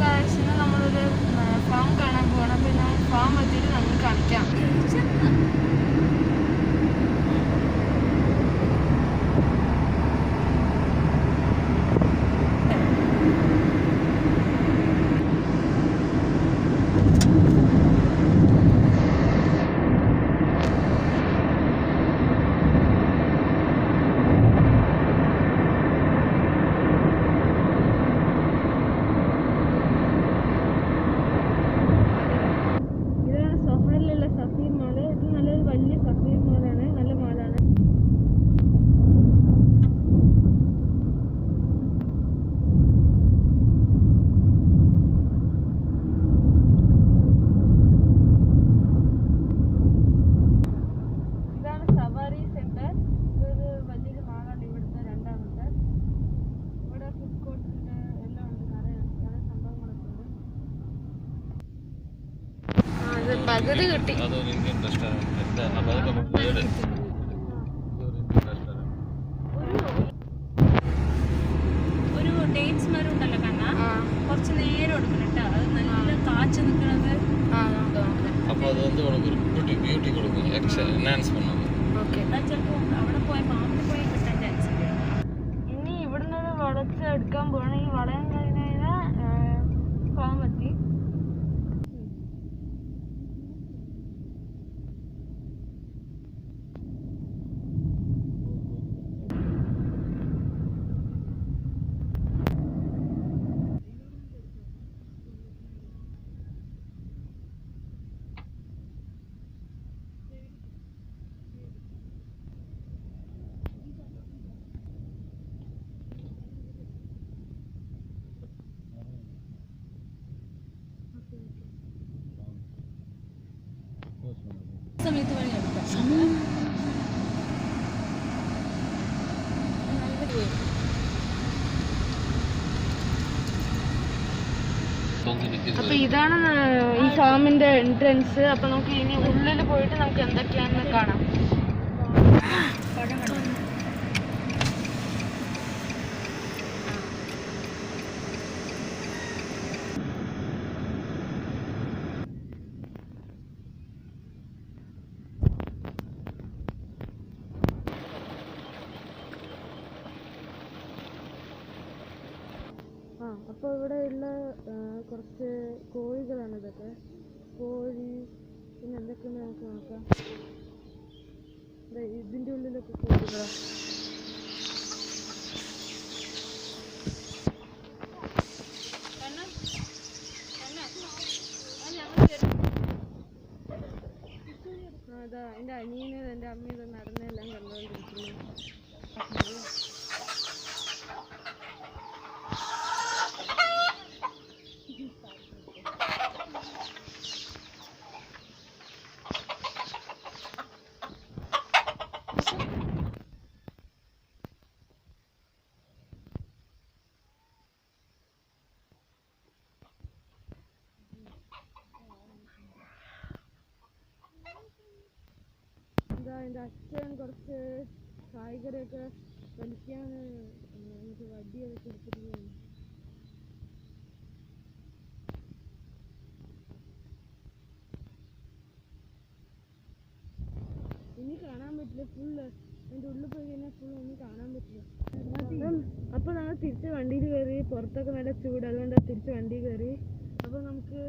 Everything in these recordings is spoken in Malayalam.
ഗായ്സിന് നമ്മളൊരു ഫാം കാണാൻ പോകണം. പിന്നെ ഫാം എത്തിയിട്ട് നമ്മൾ കാണിക്കാം. പകുതി കിട്ടി. ഒരു ഡേറ്റ്സ് മരം ഉണ്ടല്ലോ കണ്ണാ, കുറച്ച് നേരം കൊടുക്കണം കേട്ടോ. അത് നല്ല കാച്ചു നിൽക്കുന്നത്. ചിലപ്പോ അവിടെ പോയ പാമ്പിൽ പോയി കിട്ടാൻ ചാൻസ് ഉണ്ട്. ഇനി ഇവിടുന്ന് വളച്ച് എടുക്കാൻ പോകണം. ഈ വളയം കഴിഞ്ഞാൽ ഫാം എത്തി. സമയത്ത് വഴി എടുക്കാം. അപ്പൊ ഇതാണ് ഈ ഫാമിന്റെ എൻട്രൻസ്. അപ്പൊ നമുക്ക് ഇനി ഉള്ളിൽ പോയിട്ട് നമുക്ക് എന്തൊക്കെയാണെന്ന് കാണാം. അപ്പോൾ ഇവിടെ ഉള്ള കുറച്ച് കോഴികളാണ് ഇതൊക്കെ. കോഴി പിന്നെ എന്തൊക്കെയാണ് നമുക്ക് നോക്കാം. ഇതിൻ്റെ ഉള്ളിലൊക്കെ കോഴികളാണ്. അതാ എൻ്റെ അനിയനും എൻ്റെ അമ്മയും ഇത് നടന്നെല്ലാം കണ്ടുകൊണ്ടിരിക്കുന്നു. എൻ്റെ അച്ഛൻ കുറച്ച് കായ്കറിയൊക്കെ വലിക്കാൻ എനിക്ക് വടിയൊക്കെ കൊടുത്തിരുന്നു. ഇനി കാണാൻ പറ്റില്ല. ഫുള്ള് എൻ്റെ ഉള്ളിൽ പോയി കഴിഞ്ഞാൽ ഫുൾ ഒന്നും കാണാൻ പറ്റില്ല. അപ്പോൾ നമ്മൾ തിരിച്ച് വണ്ടിയിൽ കയറി. പുറത്തൊക്കെ നല്ല ചൂട്, അതുകൊണ്ട് തിരിച്ച് വണ്ടി കയറി. അപ്പോൾ നമുക്ക്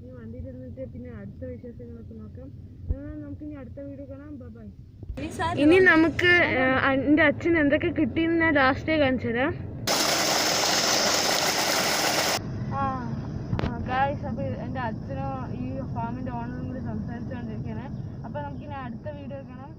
ഈ വണ്ടിയിൽ ഇരുന്നിട്ട് പിന്നെ അടുത്ത വിശേഷങ്ങളൊക്കെ നോക്കാം. നമുക്ക് ഇനി അടുത്ത വീഡിയോ കാണാം. ബൈ. ഇനി നമുക്ക് എൻ്റെ അച്ഛൻ എന്തൊക്കെ കിട്ടിയെന്ന് ഞാൻ ലാസ്റ്റേ കാണിച്ചു തരാം. ഗായ്സ്, അപ്പോൾ എൻ്റെ അച്ഛനോ ഈ ഫാമിൻ്റെ ഓണറും കൂടി സംസാരിച്ചുകൊണ്ടിരിക്കുകയാണ്. അപ്പോൾ നമുക്കിനി അടുത്ത വീഡിയോ കാണാം.